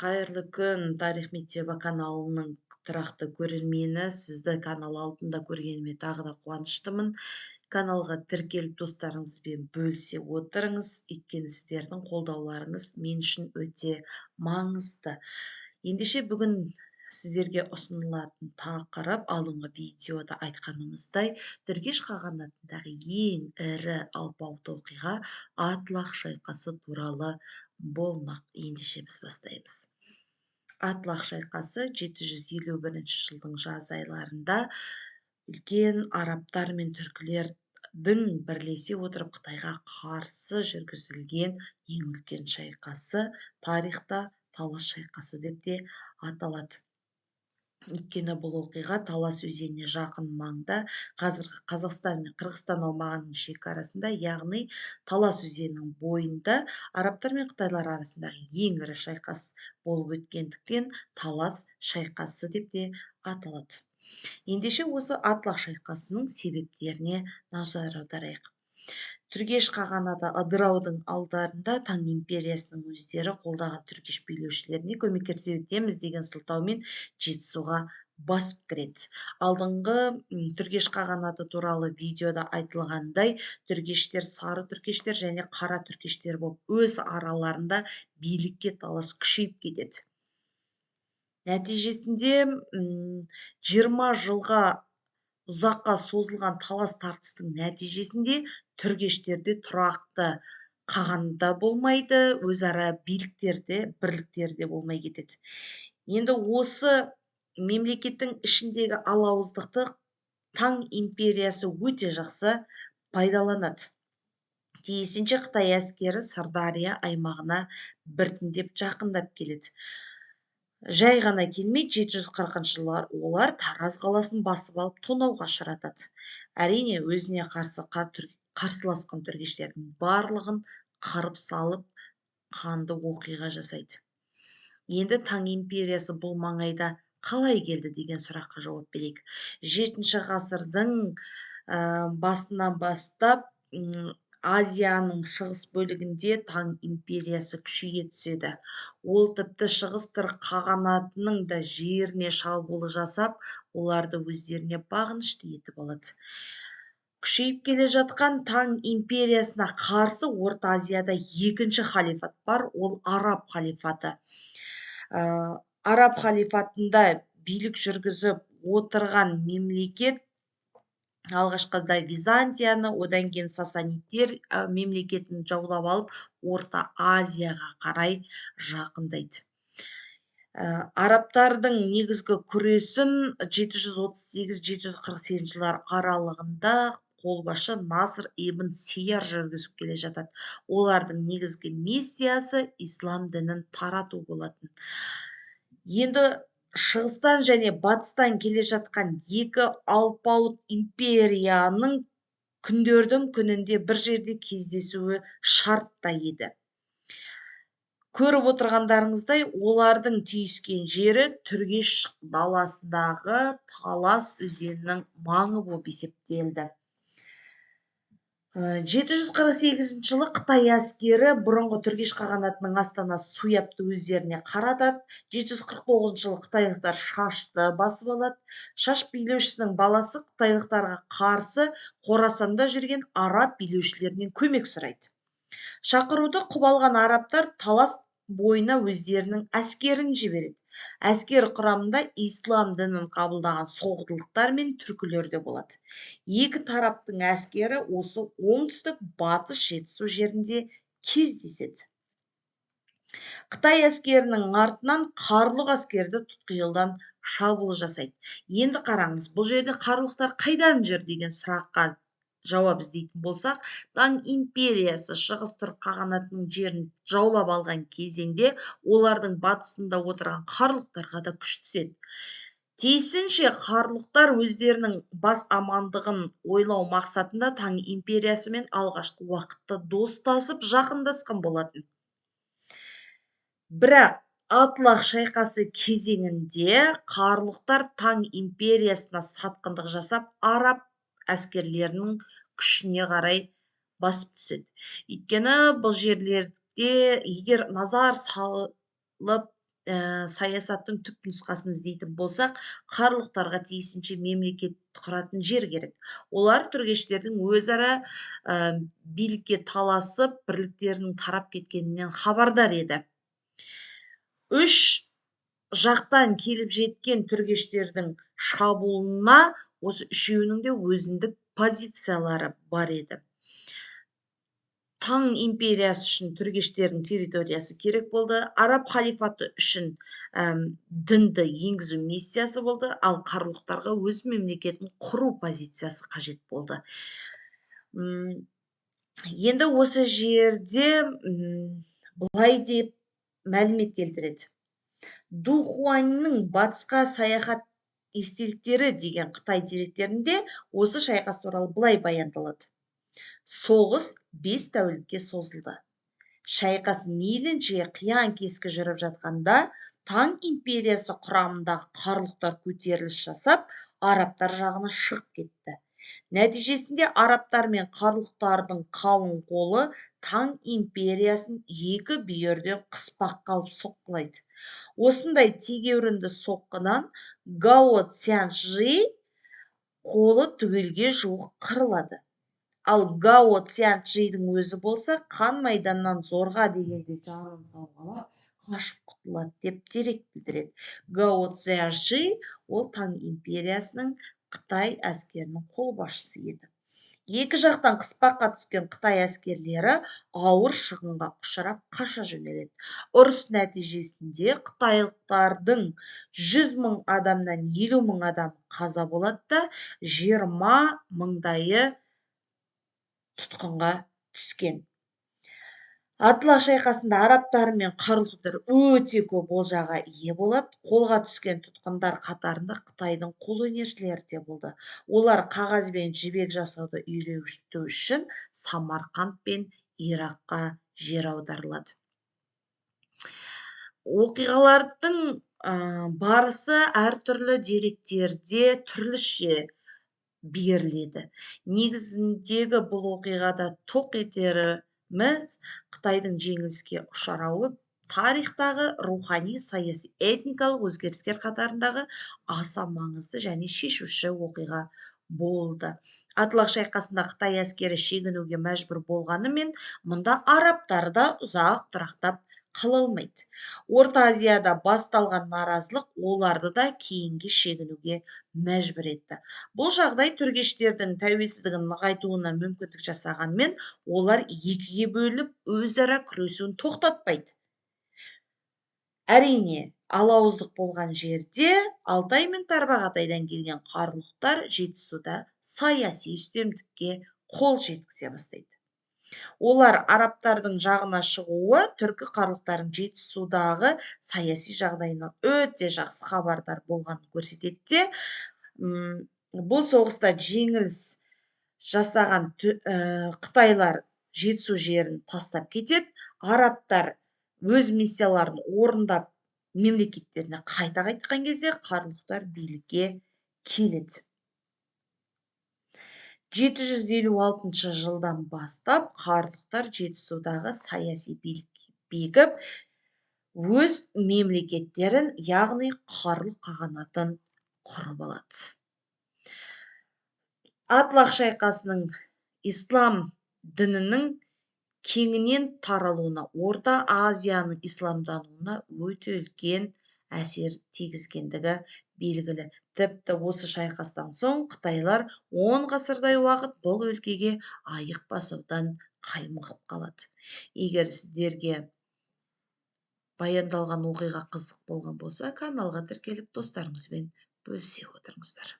Қайырлы күн, Тарих мектебі каналының тұрақты көрермені. Сізді канал алдында көргеніме тағы да қуаныштымын. Каналға тіркеліп достарыңызбен бөлісе отырыңыз. Өйткені сіздердің қолдауларыңыз мен үшін өте маңызды. Ендеше бүгін сіздерге ұсынылатын тақырып алдыңғы видеода айтқанымыздай түргеш қағанатындағы ең ірі алпауыт оқиға Атлах шайқасы туралы болмақ. Ендеше біз бастаймыз. Атлах шайқасы 751 жылдың жаз айларында үлкен арабтар мен түркілердің бірлесе отырып Қытайға қарсы жүргізілген ең үлкен шайқасы, тарихта талас шайқасы деп те аталады. Өйткені бұл оқиға Талас өзеніне жақын маңда, қазіргі Қазақстан мен Қырғызстан аумағының шекарасында, яғни Талас өзенінің бойында арабтар мен қытайлар арасындағы ең ірі шайқас болып өткендіктен Талас шайқасы деп те аталады. Ендеше осы Атлах шайқасының себептеріне назар аударайық. Түргеш қағанаты ыдыраудың алдарында Таң империясының өздері қолдаған түргеш билеушілеріне көмек көрсетеміз деген сылтаумен Жетісуға басып кіреді. Алдыңғы түргеш қағанаты туралы видеода айтылғандай, түргештер сары түркештер және қара түркештер болып өз араларында билікке талас күшейіп кетеді. Нәтижесінде 20 жылға ұзаққа созылған талас тартыстың нәтижесінде түргештерде тұрақты қағанат болмайды, өзара биліктерде, бірліктерде болмай кетеді. Енді осы мемлекеттің ішіндегі алауыздықты Таң империясы өте жақсы пайдаланады. Тиісінше Қытай әскері Сырдария аймағына біртіндеп жақындап келеді. Жай ғана келмей, 740 жылы олар Тараз қаласын басып алып тонауға ұшыратады. Әрине, өзіне қарсыласқан түргештердің барлығын қырып салып, қанды оқиға жасайды. Енді Таң империясы бұл маңайда қалай келді деген сұраққа жауап берейік. 7 ғасырдың басынан бастап Азияның шығыс бөлігінде Таң империясы күшейе түседі. Ол тіпті шығыс түрік қағанатының да жеріне шабуыл жасап, оларды өздеріне бағынышты етіп алады. Күшейіп келе жатқан Таң империясына қарсы Орта Азияда екінші халифат бар, ол Араб халифаты. Араб халифатында билік жүргізіп отырған мемлекет алғашқыда Византияны, одан кейін Сасанидтер мемлекетін жаулап алып, Орта Азияға қарай жақындайды. Арабтардың негізгі күресін 738-748 жылдар аралығында қолбасшы Наср ибн Сияр жүргізіп келе жатады. Олардың негізгі миссиясы ислам дінін тарату болатын. Енді шығыстан және батыстан келе жатқан екі алпауыт империяның күндердің күнінде бір жерде кездесуі шартта еді. Көріп отырғандарыңыздай, олардың түйіскен жері түргеш даласындағы Талас өзенінің маңы болып есептелді. 748 жылы Қытай әскері бұрынғы түргеш қағанатының астанасы Суябты өздеріне қаратады. 749 жылы қытайлықтар Шашты басып алады. Шаш билеушісінің баласы қытайлықтарға қарсы Қорасанда жүрген араб билеушілерінен көмек сұрайды. Шақыруды құп алған арабтар Талас бойына өздерінің әскерін жібереді. Әскер құрамында ислам дінін қабылдаған соғдылықтар мен түркілер де болады. Екі тараптың әскері осы оңтүстік батыс Жетісу жерінде кездеседі. Қытай әскерінің артынан қарлұқ әскерді тұтқиылдан шабуыл жасайды. Енді қараңыз, бұл жерде қарлұқтар қайдан жүр деген сұраққа жауап іздейтін болсақ, Таң империясы шығыс түрік қағанатының жерін жаулап алған кезеңде олардың батысында отырған қарлұқтарға да күш түседі. Тиісінше қарлұқтар өздерінің бас амандығын ойлау мақсатында Таң империясымен алғашқы уақытта достасып жақындасқан болатын. Бірақ Атлах шайқасы кезеңінде қарлұқтар Таң империясына сатқындық жасап, араб әскерлерінің күшіне қарай басып түседі. Өйткені бұл жерлерде егер назар салып саясаттың түпнұсқасын іздейтін болсақ, қарлұқтарға тиісінше мемлекет құратын жер керек. Олар түргештердің өзара билікке таласып, бірліктерінің тарап кеткенінен хабардар еді. Үш жақтан келіп жеткен түргештердің шабуылына осы үшеуінің де өзіндік позициялары бар еді. Таң империясы үшін түргештердің территориясы керек болды. Араб халифаты үшін дінді енгізу миссиясы болды, ал қарлұқтарға өз мемлекетін құру позициясы қажет болды. Енді осы жерде былай деп мәлімет келтіреді. Ду Хуанның батысқа саяхат естеліктері деген Қытай деректерінде осы шайқас туралы былай баяндалады. Соғыс 5 тәулікке созылды. Шайқас мейлінше қиян кескі жүріп жатқанда, Таң империясы құрамындағы қарлұқтар көтеріліс жасап, арабтар жағына шығып кетті. Нәтижесінде арабтар мен қарлұқтардың қалың қолы Таң империясын екі бүйірден қыспаққа алып соққылайды. Осындай тегеурінді соққыдан Гао Цзянши қолы түгелге жуық қырылады. Ал Гао Цзяншидің өзі болса, қан майданнан зорға дегенде жанын сауғалап, қашып құтылады деп дерек білдіреді. Гао Цзянши ол Таң империясының Қытай әскерінің қолбасшысы еді. Екі жақтан қыспаққа түскен Қытай әскерлері ауыр шығынға ұшырап қаша жөнеледі. Ұрыс нәтижесінде қытайлықтардың 100 мың адамнан 50 мың адам қаза болады да, 20 мыңдайы тұтқынға түскен. Атылаш шайқасында арабтар мен қарлұқтар өте көп олжаға ие болады. Қолға түскен тұтқындар қатарында Қытайдың қолөнершілері де болды. Олар қағаз бен жібек жасауды үйрету үшін Самарқанд пен Иракқа жер аударылады. Оқиғалардың барысы әртүрлі деректерде түрліше беріледі. Негізіндегі бұл оқиғада тоқ етеріміз Қытайдың жеңіліске ұшырауы тарихтағы рухани, саяси, этникалық өзгерістер қатарындағы аса маңызды және шешуші оқиға болды. Атылаш шайқасында Қытай әскері шегінуге мәжбүр болғанымен, мұнда арабтар да ұзақ тұрақтап қала алмайды. Орта Азияда басталған наразылық оларды да кейінге шегінуге мәжбүр етті. Бұл жағдай түргештердің тәуелсіздігін нығайтуына мүмкіндік жасағанмен, олар екіге бөлініп, өзара күресуін тоқтатпайды. Әрине, алауыздық болған жерде Алтай мен Тарбағатайдан келген қарлұқтар Жетісуда саяси үстемдікке қол жеткізе бастайды. Олар арабтардың жағына шығуы түркі қарлұқтарының Жетісудағы саяси жағдайынан өте жақсы хабардар болғанын көрсетеді де, бұл соғыста жеңіліс жасаған Қытайлар Жетісу жерін тастап кетеді. Арабтар өз миссияларын орындап мемлекеттеріне қайта қайтқан кезде қарлұқтар билікке келеді. 756 жылдан бастап қарлұқтар Жетісудағы саяси билікке бекіп, өз мемлекеттерін, яғни қарлұқ қағанатын құрып алады. Атылаш шайқасының ислам дінінің кеңінен таралуына, Орта Азияның исламдануына өте үлкен әсер тигізгендігі белгілі. Тіпті осы шайқастан соң Қытайлар 10 ғасырдай уақыт бұл өлкеге айық басудан қаймығып қалады. Егер сіздерге баяндалған оқиға қызық болған болса, каналға тіркеліп достарыңызбен бөлісе отырыңыздар.